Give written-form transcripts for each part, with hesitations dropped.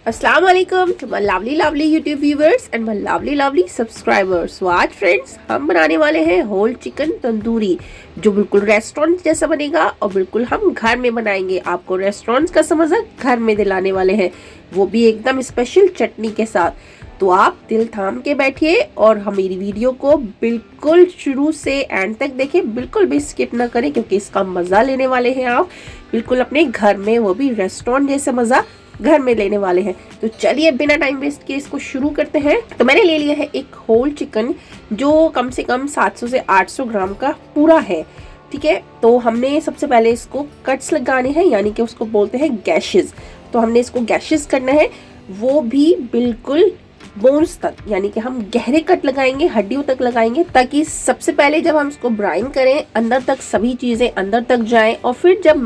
अस्सलाम वालेकुम to my lovely YouTube viewers and my lovely subscribers. तो आज फ्रेंड्स हम बनाने वाले हैं होल चिकन तंदूरी, जो बिल्कुल रेस्टोरेंट जैसा बनेगा और बिल्कुल हम घर में बनाएंगे। आपको रेस्टोरेंट का मज़ा घर में दिलाने वाले हैं, वो भी एकदम स्पेशल चटनी के साथ। तो आप दिल थाम के बैठिए और हम मेरी वीडियो को बिल्कुल शुरू से एंड तक देखें, बिल्कुल भी स्किप ना करें, क्योंकि इसका मज़ा लेने वाले हैं आप बिल्कुल अपने घर में, वो भी रेस्टोरेंट जैसा मज़ा घर में लेने वाले हैं। तो चलिए बिना टाइम वेस्ट किए इसको शुरू करते हैं। तो मैंने ले लिया है एक होल चिकन, जो कम से कम 700 से 800 ग्राम का पूरा है। ठीक है, तो हमने सबसे पहले इसको कट्स लगाने हैं, यानी कि उसको बोलते हैं गैशेस। तो हमने इसको गैशेस करना है, वो भी बिल्कुल बोन्स तक, यानी कि हम गहरे कट लगाएंगे, हड्डियों तक लगाएंगे, ताकि सबसे पहले जब हम इसको ब्राइन करें अंदर तक सभी चीजें अंदर तक जाएं, और फिर जब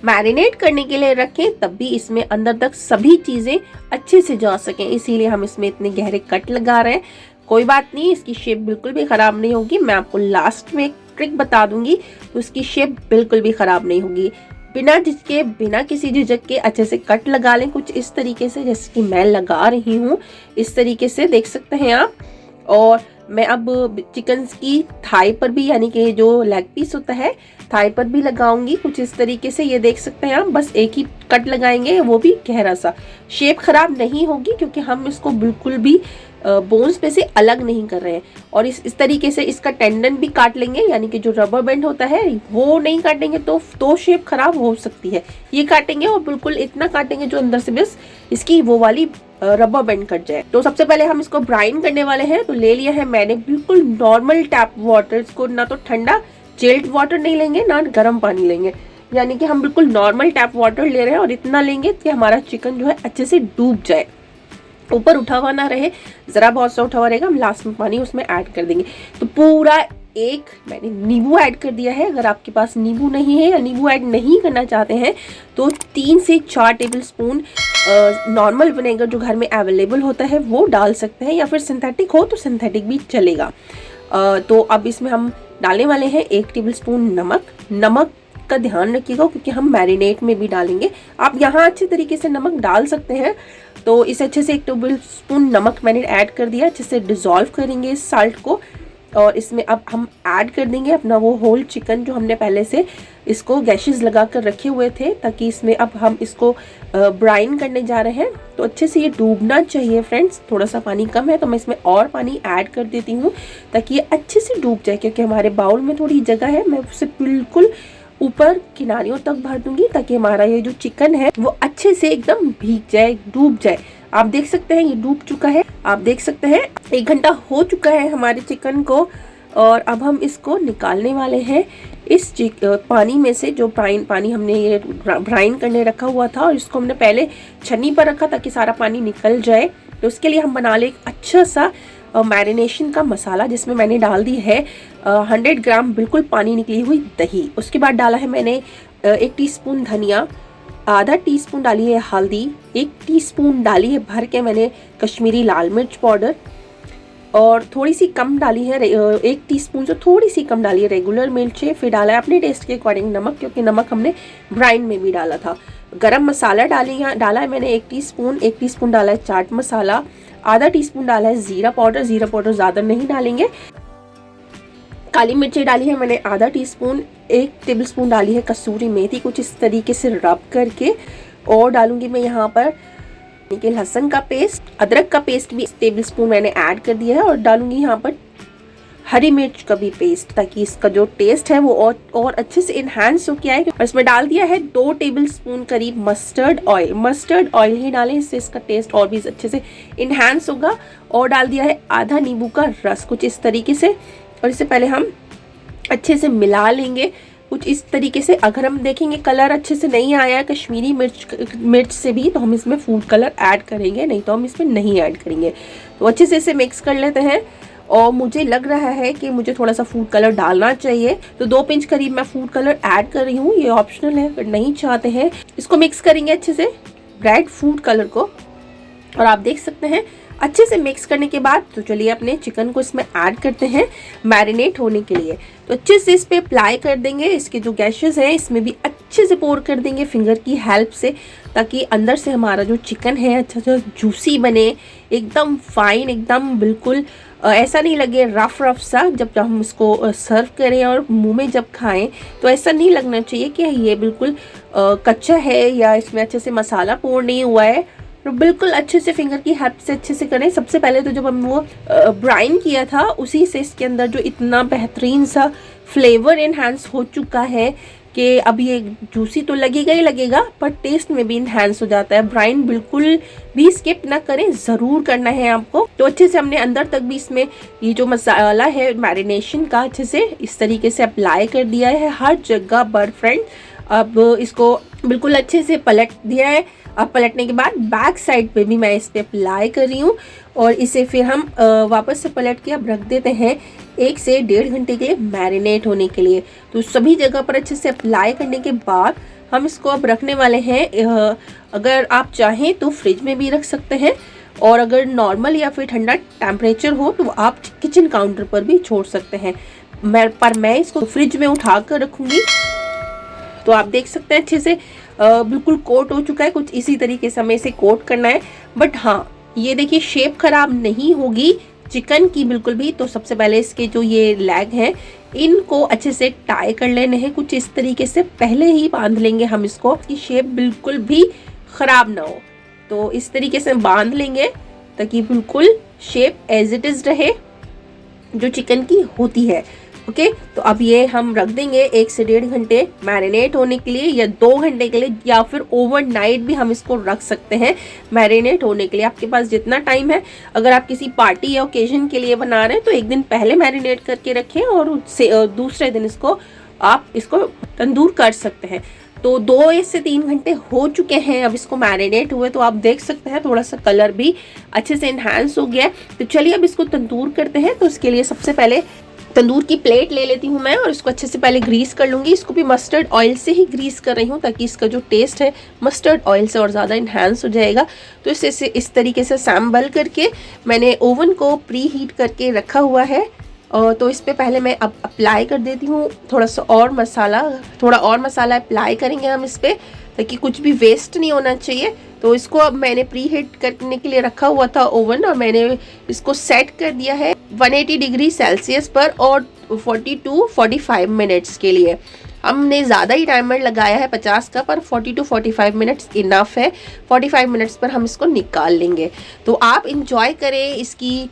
मैरिनेट करने के लिए रखें तब भी इसमें अंदर तक सभी चीजें अच्छे से जा सकें। इसीलिए हम इसमें इतने गहरे कट लगा रहे हैं। कोई बात नहीं, इसकी शेप बिल्कुल भी खराब नहीं होगी। मैं आपको लास्ट में एक ट्रिक बता दूंगी, तो इसकी शेप बिल्कुल भी खराब नहीं होगी। बिना किसी झिझक के अच्छे से कट लगा लें, कुछ इस तरीके से जैसे कि मैं लगा रही हूँ। इस तरीके से देख सकते हैं आप। और मैं अब चिकन की थाई पर भी, यानी कि जो लेग पीस होता है, थाई पर भी लगाऊंगी कुछ इस तरीके से। ये देख सकते हैं आप, बस एक ही कट लगाएंगे, वो भी गहरा सा। शेप खराब नहीं होगी क्योंकि हम इसको बिल्कुल भी बोन्स पे से अलग नहीं कर रहे हैं। और इस तरीके से इसका टेंडन भी काट लेंगे, यानी कि जो रबर बैंड होता है वो नहीं काटेंगे तो शेप खराब हो सकती है। ये काटेंगे और बिल्कुल इतना काटेंगे जो अंदर से बस इसकी वो वाली रबर बैंड कट जाए। तो सबसे पहले हम इसको ब्राइन करने वाले हैं। तो ले लिया है मैंने बिल्कुल नॉर्मल टैप वाटर, इसको ना तो ठंडा चिल्ड वाटर नहीं लेंगे, ना गर्म पानी लेंगे, यानी कि हम बिल्कुल नॉर्मल टैप वाटर ले रहे हैं। और इतना लेंगे कि हमारा चिकन जो है अच्छे से डूब जाए, ऊपर उठा हुआ ना रहे, जरा बहुत सा उठा हुआ रहेगा। हम लास्ट में पानी उसमें ऐड कर देंगे। तो पूरा एक मैंने नींबू ऐड कर दिया है। अगर आपके पास नींबू नहीं है या नींबू ऐड नहीं करना चाहते हैं तो 3 से 4 टेबल स्पून नॉर्मल विनेगर जो घर में अवेलेबल होता है वो डाल सकते हैं, या फिर सिंथेटिक हो तो सिंथेटिक भी चलेगा। तो अब इसमें हम डालने वाले हैं 1 टेबल स्पून नमक का ध्यान रखिएगा, क्योंकि हम मैरिनेट में भी डालेंगे। आप यहाँ अच्छे तरीके से नमक डाल सकते हैं। तो इसे अच्छे से 1 टेबल स्पून नमक मैंने ऐड कर दिया, अच्छे से डिज़ोल्व करेंगे इस साल्ट को। और इसमें अब हम ऐड कर देंगे अपना वो होल चिकन जो हमने पहले से इसको गैशेस लगा कर रखे हुए थे, ताकि इसमें अब हम इसको ब्राइन करने जा रहे हैं। तो अच्छे से ये डूबना चाहिए फ्रेंड्स। थोड़ा सा पानी कम है तो मैं इसमें और पानी ऐड कर देती हूँ, ताकि ये अच्छे से डूब जाए, क्योंकि हमारे बाउल में थोड़ी जगह है। मैं उसे बिल्कुल ऊपर किनारियों तक भर दूंगी, ताकि हमारा ये जो चिकन है वो अच्छे से एकदम भीग जाए, डूब जाए। आप देख सकते हैं ये डूब चुका है। आप देख सकते हैं 1 घंटा हो चुका है हमारे चिकन को। और अब हम इसको निकालने वाले हैं इस पानी में से, जो पानी हमने ये ब्राइन करने रखा हुआ था, और इसको हमने पहले छन्नी पर रखा ताकि सारा पानी निकल जाए। तो उसके लिए हम बना ले एक अच्छा सा मैरिनेशन का मसाला, जिसमें मैंने डाल दी है 100 ग्राम बिल्कुल पानी निकली हुई दही। उसके बाद डाला है मैंने 1 टीस्पून धनिया, आधा टीस्पून डाली है हल्दी, 1 टीस्पून डाली है भर के मैंने कश्मीरी लाल मिर्च पाउडर, और थोड़ी सी कम डाली है 1 टीस्पून से थोड़ी सी कम डाली है रेगुलर मिर्चें। फिर डाला है अपने टेस्ट के अकॉर्डिंग नमक, क्योंकि नमक हमने ब्राइन में भी डाला था। गरम मसाला डाला है मैंने 1 टीस्पून डाला है चाट मसाला, आधा टीस्पून डाला है जीरा पाउडर ज़्यादा नहीं डालेंगे। काली मिर्ची डाली है मैंने आधा टीस्पून, 1 टेबलस्पून डाली है कसूरी मेथी, कुछ इस तरीके से रब करके। और डालूंगी मैं यहाँ पर लहसुन का पेस्ट, अदरक का पेस्ट भी 1 टेबलस्पून मैंने ऐड कर दिया है। और डालूंगी यहाँ पर हरी मिर्च का भी पेस्ट, ताकि इसका जो टेस्ट है वो और अच्छे से इन्हांस हो के आए। और इसमें डाल दिया है 2 टेबलस्पून करीब मस्टर्ड ऑयल ही डालें, इससे इसका टेस्ट और भी अच्छे से इन्हांस होगा। और डाल दिया है आधा नींबू का रस, कुछ इस तरीके से। और इसे पहले हम अच्छे से मिला लेंगे कुछ इस तरीके से। अगर हम देखेंगे कलर अच्छे से नहीं आया है कश्मीरी मिर्च से भी, तो हम इसमें फूड कलर ऐड करेंगे, नहीं तो हम इसमें नहीं ऐड करेंगे। तो अच्छे से इसे मिक्स कर लेते हैं। और मुझे लग रहा है कि मुझे थोड़ा सा फूड कलर डालना चाहिए, तो 2 पिंच करीब मैं फूड कलर ऐड कर रही हूँ। ये ऑप्शनल है, अगर नहीं चाहते हैं। इसको मिक्स करेंगे अच्छे से रेड फूड कलर को। और आप देख सकते हैं अच्छे से मिक्स करने के बाद, तो चलिए अपने चिकन को इसमें ऐड करते हैं मैरिनेट होने के लिए। तो अच्छे से इस पे अप्लाई कर देंगे। इसके जो गैशेस हैं इसमें भी अच्छे से पोर कर देंगे फिंगर की हेल्प से। ताकि अंदर से हमारा जो चिकन है अच्छा सा जूसी बने, एकदम फाइन, एकदम बिल्कुल ऐसा नहीं लगे रफ रफ सा। जब हम उसको सर्व करें और मुंह में जब खाएं तो ऐसा नहीं लगना चाहिए कि ये बिल्कुल कच्चा है या इसमें अच्छे से मसाला पोर नहीं हुआ है। तो बिल्कुल अच्छे से फिंगर की हेल्प से अच्छे से करें। सबसे पहले तो जब हम वो ब्राइन किया था उसी से इसके अंदर जो इतना बेहतरीन सा फ्लेवर इन्हांस हो चुका है कि अब ये जूसी तो लगेगा ही लगेगा, पर टेस्ट में भी इन्हांस हो जाता है। ब्राइन बिल्कुल भी स्किप ना करें, ज़रूर करना है आपको। तो अच्छे से हमने अंदर तक भी इसमें ये जो मसाला है मैरिनेशन का अच्छे से इस तरीके से अप्लाई कर दिया है हर जगह पर फ्रेंड। अब इसको बिल्कुल अच्छे से पलट दिया है। अब पलटने के बाद बैक साइड पे भी मैं इस पे अप्लाई कर रही हूँ और इसे फिर हम वापस से पलट के अब रख देते हैं 1 से 1.5 घंटे के लिए मैरिनेट होने के लिए। तो सभी जगह पर अच्छे से अप्लाई करने के बाद हम इसको अब रखने वाले हैं। अगर आप चाहें तो फ्रिज में भी रख सकते हैं और अगर नॉर्मल या फिर ठंडा टेम्परेचर हो तो आप किचन काउंटर पर भी छोड़ सकते हैं। मैं इसको फ्रिज में उठा कर रखूँगी। तो आप देख सकते हैं अच्छे से बिल्कुल कोट हो चुका है। कुछ इसी तरीके से हमें इसे कोट करना है। बट हाँ, ये देखिए शेप खराब नहीं होगी चिकन की बिल्कुल भी। तो सबसे पहले इसके जो ये लेग हैं इनको अच्छे से टाई कर लेने हैं, कुछ इस तरीके से पहले ही बांध लेंगे हम इसको कि शेप बिल्कुल भी ख़राब ना हो। तो इस तरीके से बांध लेंगे ताकि बिल्कुल शेप एज इट इज़ रहे जो चिकन की होती है। ओके, तो अब ये हम रख देंगे 1 से 1.5 घंटे मैरिनेट होने के लिए या 2 घंटे के लिए, या फिर ओवरनाइट भी हम इसको रख सकते हैं मैरिनेट होने के लिए। आपके पास जितना टाइम है, अगर आप किसी पार्टी या ओकेजन के लिए बना रहे हैं तो 1 दिन पहले मैरिनेट करके रखें और उससे दूसरे दिन आप इसको तंदूर कर सकते हैं। तो 2 से 3 घंटे हो चुके हैं अब इसको मैरिनेट हुए। तो आप देख सकते हैं थोड़ा सा कलर भी अच्छे से इन्हांस हो गया है। तो चलिए अब इसको तंदूर करते हैं। तो इसके लिए सबसे पहले तंदूर की प्लेट ले लेती हूँ मैं और इसको अच्छे से पहले ग्रीस कर लूँगी। इसको भी मस्टर्ड ऑयल से ही ग्रीस कर रही हूँ ताकि इसका जो टेस्ट है मस्टर्ड ऑयल से और ज़्यादा इन्हांस हो जाएगा। तो इसे इस तरीके से सैम्बल करके मैंने ओवन को प्री हीट करके रखा हुआ है। और तो इस पर पहले मैं अब अप्लाई कर देती हूँ थोड़ा और मसाला अप्लाई करेंगे हम इस पर ताकि कुछ भी वेस्ट नहीं होना चाहिए। तो इसको अब मैंने प्री हीट करने के लिए रखा हुआ था ओवन और मैंने इसको सेट कर दिया है 180 डिग्री सेल्सियस पर और 40 to 45 मिनट्स के लिए। हमने ज़्यादा ही टाइमर लगाया है 50 का, पर 40 to 45 मिनट्स इनफ है। 45 मिनट्स पर हम इसको निकाल लेंगे। तो आप इंजॉय करें इसकी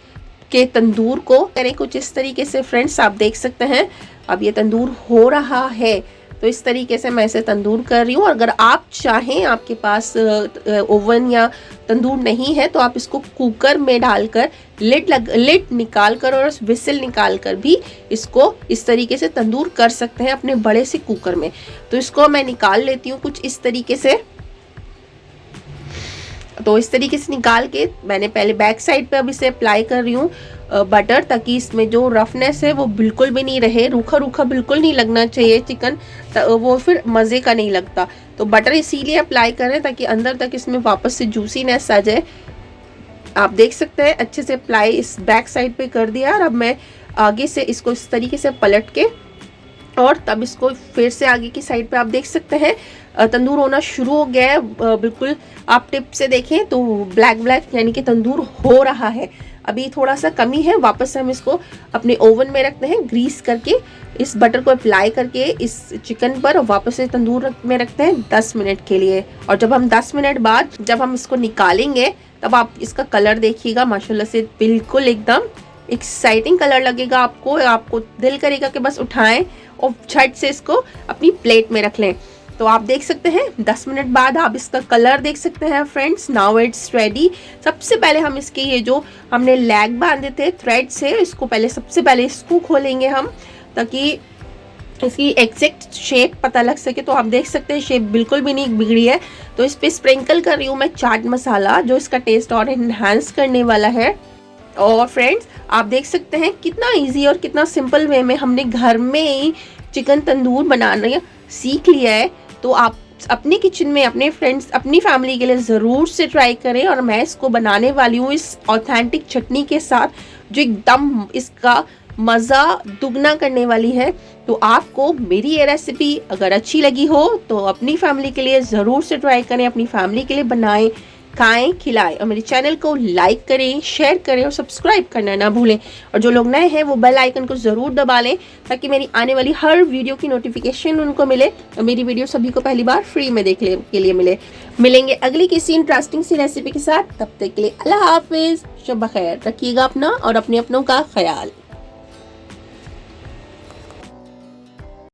के तंदूर को, करें कुछ इस तरीके से फ्रेंड्स। आप देख सकते हैं अब ये तंदूर हो रहा है। तो इस तरीके से मैं इसे तंदूर कर रही हूँ। अगर आप चाहें, आपके पास ओवन या तंदूर नहीं है, तो आप इसको कुकर में डालकर लिड निकाल कर और विसिल निकाल कर भी इसको इस तरीके से तंदूर कर सकते हैं अपने बड़े से कुकर में। तो इसको मैं निकाल लेती हूँ कुछ इस तरीके से। तो इस तरीके से निकाल के मैंने पहले बैक साइड पे अब इसे अप्लाई कर रही हूँ बटर, ताकि इसमें जो रफनेस है वो बिल्कुल भी नहीं रहे। रूखा रूखा बिल्कुल नहीं लगना चाहिए चिकन, वो फिर मज़े का नहीं लगता। तो बटर इसीलिए अप्लाई करें ताकि अंदर तक इसमें वापस से जूसीनेस आ जाए। आप देख सकते हैं अच्छे से अप्लाई इस बैक साइड पे कर दिया। और अब मैं आगे से इसको इस तरीके से पलट के और तब इसको फिर से आगे की साइड पे आप देख सकते हैं तंदूर होना शुरू हो गया है। बिल्कुल आप टिप से देखें तो ब्लैक ब्लैक यानी कि तंदूर हो रहा है। अभी थोड़ा सा कमी है। वापस से हम इसको अपने ओवन में रखते हैं ग्रीस करके, इस बटर को अप्लाई करके इस चिकन पर, और वापस से तंदूर में रखते हैं 10 मिनट के लिए। और जब हम 10 मिनट बाद जब हम इसको निकालेंगे तब आप इसका कलर देखिएगा, माशाल्लाह से बिल्कुल एकदम एक्साइटिंग कलर लगेगा। आपको दिल करेगा कि बस उठाएं और झट से इसको अपनी प्लेट में रख लें। तो आप देख सकते हैं 10 मिनट बाद आप इसका कलर देख सकते हैं फ्रेंड्स। Now it's ready. सबसे पहले हम इसके ये जो हमने लेग बांधे थे थ्रेड से, इसको सबसे पहले इसको खोलेंगे हम ताकि इसकी एग्जैक्ट शेप पता लग सके। तो आप देख सकते हैं शेप बिल्कुल भी नहीं बिगड़ी है। तो इस पर स्प्रिंकल कर रही हूँ मैं चाट मसाला, जो इसका टेस्ट और इन्हांस करने वाला है। और फ्रेंड्स आप देख सकते हैं कितना इजी और कितना सिंपल वे में हमने घर में ही चिकन तंदूर बनाना सीख लिया है। तो आप अपने किचन में अपने फ्रेंड्स, अपनी फैमिली के लिए ज़रूर से ट्राई करें। और मैं इसको बनाने वाली हूँ इस ऑथेंटिक चटनी के साथ, जो एकदम इसका मज़ा दुगना करने वाली है। तो आपको मेरी ये रेसिपी अगर अच्छी लगी हो तो अपनी फैमिली के लिए ज़रूर से ट्राई करें, अपनी फैमिली के लिए बनाएं, खाएं, खिलाएं और मेरे चैनल को लाइक करें, शेयर करें और सब्सक्राइब करना ना भूलें। और जो लोग नए हैं वो बेल आइकन को ज़रूर दबा लें ताकि मेरी आने वाली हर वीडियो की नोटिफिकेशन उनको मिले और मेरी वीडियो सभी को पहली बार फ्री में देखने के लिए मिले। मिलेंगे अगली किसी इंटरेस्टिंग सी रेसिपी के साथ, तब तक के लिए अल्लाह हाफिज़, शब खैर, रखिएगा अपना और अपने अपनों का ख्याल।